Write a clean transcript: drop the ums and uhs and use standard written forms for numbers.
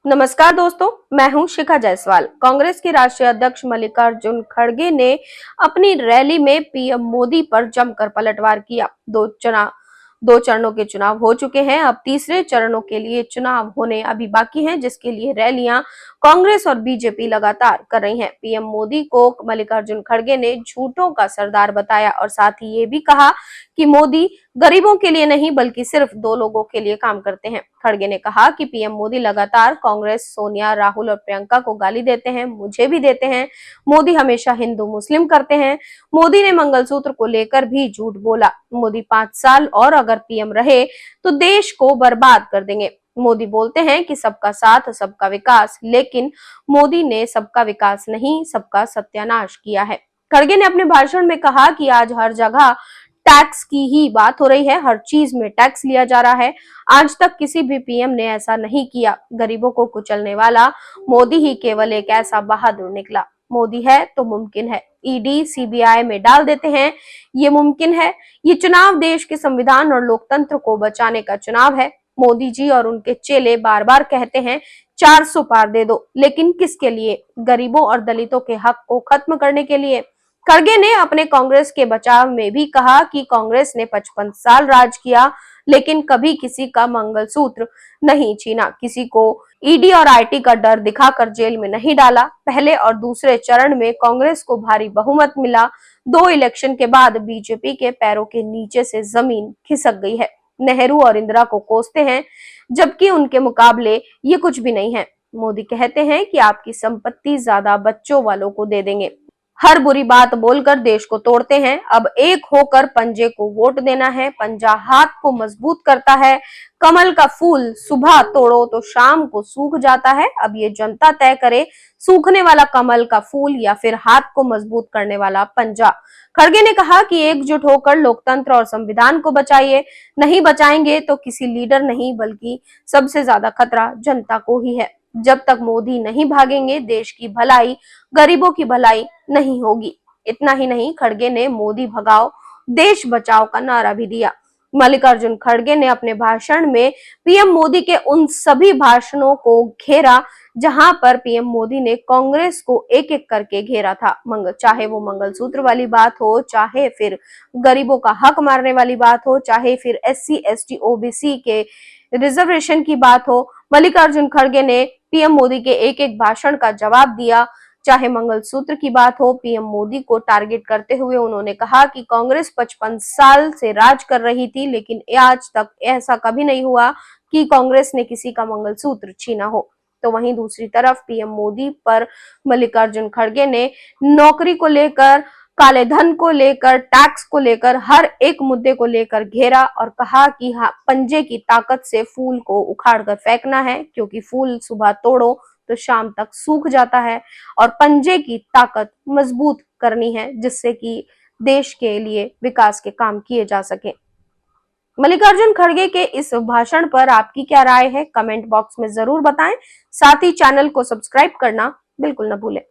नमस्कार दोस्तों, मैं हूं शिखा जायसवाल। कांग्रेस के राष्ट्रीय अध्यक्ष मल्लिकार्जुन खड़गे ने अपनी रैली में पीएम मोदी पर जमकर पलटवार किया। दो चरणों के चुनाव हो चुके हैं। अब तीसरे चरणों के लिए चुनाव होने अभी बाकी हैं, जिसके लिए रैलियां कांग्रेस और बीजेपी लगातार कर रही हैं। पीएम मोदी को मल्लिकार्जुन खड़गे ने झूठों का सरदार बताया और साथ ही ये भी कहा कि मोदी गरीबों के लिए नहीं बल्कि सिर्फ दो लोगों के लिए काम करते हैं। खड़गे ने कहा कि पीएम मोदी लगातार कांग्रेस, सोनिया, राहुल और प्रियंका को गाली देते हैं, मुझे भी देते हैं। मोदी हमेशा हिंदू मुस्लिम करते हैं। मोदी ने मंगलसूत्र को लेकर भी झूठ बोला। मोदी 5 साल और अगर पीएम रहे तो देश को बर्बाद कर देंगे। मोदी बोलते हैं कि सबका साथ सबका विकास, लेकिन मोदी ने सबका विकास नहीं, सबका सत्यानाश किया है। खड़गे ने अपने भाषण में कहा कि आज हर जगह टैक्स की ही बात हो रही है, हर चीज में टैक्स लिया जा रहा है। आज तक किसी भी पीएम ने ऐसा नहीं किया। गरीबों को कुचलने वाला मोदी ही केवल एक ऐसा बहादुर निकला। मोदी है तो मुमकिन है। ईडी, सीबीआई में डाल देते हैं, ये मुमकिन है। ये चुनाव देश के संविधान और लोकतंत्र को बचाने का चुनाव है। मोदी जी और उनके चेले बार बार कहते हैं 400 पार दे दो, लेकिन किसके लिए? गरीबों और दलितों के हक को खत्म करने के लिए। खड़गे ने अपने कांग्रेस के बचाव में भी कहा कि कांग्रेस ने 55 साल राज किया, लेकिन कभी किसी का मंगलसूत्र नहीं छीना, किसी को ईडी और आईटी का डर दिखाकर जेल में नहीं डाला। पहले और दूसरे चरण में कांग्रेस को भारी बहुमत मिला। 2 इलेक्शन के बाद बीजेपी के पैरों के नीचे से जमीन खिसक गई है। नेहरू और इंदिरा को कोसते हैं, जबकि उनके मुकाबले ये कुछ भी नहीं है। मोदी कहते हैं कि आपकी संपत्ति ज्यादा बच्चों वालों को दे देंगे। हर बुरी बात बोलकर देश को तोड़ते हैं। अब एक होकर पंजे को वोट देना है। पंजा हाथ को मजबूत करता है। कमल का फूल सुबह तोड़ो तो शाम को सूख जाता है। अब ये जनता तय करे, सूखने वाला कमल का फूल या फिर हाथ को मजबूत करने वाला पंजा। खड़गे ने कहा कि एकजुट होकर लोकतंत्र और संविधान को बचाइए। नहीं बचाएंगे तो किसी लीडर नहीं बल्कि सबसे ज्यादा खतरा जनता को ही है। जब तक मोदी नहीं भागेंगे, देश की भलाई, गरीबों की भलाई नहीं होगी। इतना ही नहीं, खड़गे ने मोदी भगाओ देश बचाओ का नारा भी दिया। मल्लिकार्जुन खड़गे ने अपने भाषण में पीएम मोदी के उन सभी भाषणों को घेरा जहां पर पीएम मोदी ने कांग्रेस को एक एक करके घेरा था। चाहे वो मंगलसूत्र वाली बात हो, चाहे फिर गरीबों का हक मारने वाली बात हो, चाहे फिर SC ST OBC के रिजर्वेशन की बात हो, मल्लिकार्जुन खड़गे ने पीएम मोदी के एक एक भाषण का जवाब दिया। चाहे मंगलसूत्र की बात हो, पीएम मोदी को टारगेट करते हुए उन्होंने कहा कि कांग्रेस 55 साल से राज कर रही थी, लेकिन आज तक ऐसा कभी नहीं हुआ कि कांग्रेस ने किसी का मंगलसूत्र छीना हो। तो वहीं दूसरी तरफ पीएम मोदी पर मल्लिकार्जुन खड़गे ने नौकरी को लेकर, काले धन को लेकर, टैक्स को लेकर, हर एक मुद्दे को लेकर घेरा और कहा कि हाँ, पंजे की ताकत से फूल को उखाड़ कर फेंकना है, क्योंकि फूल सुबह तोड़ो तो शाम तक सूख जाता है और पंजे की ताकत मजबूत करनी है, जिससे कि देश के लिए विकास के काम किए जा सके। मल्लिकार्जुन खड़गे के इस भाषण पर आपकी क्या राय है? कमेंट बॉक्स में जरूर बताएं। साथ ही चैनल को सब्सक्राइब करना बिल्कुल न भूलें।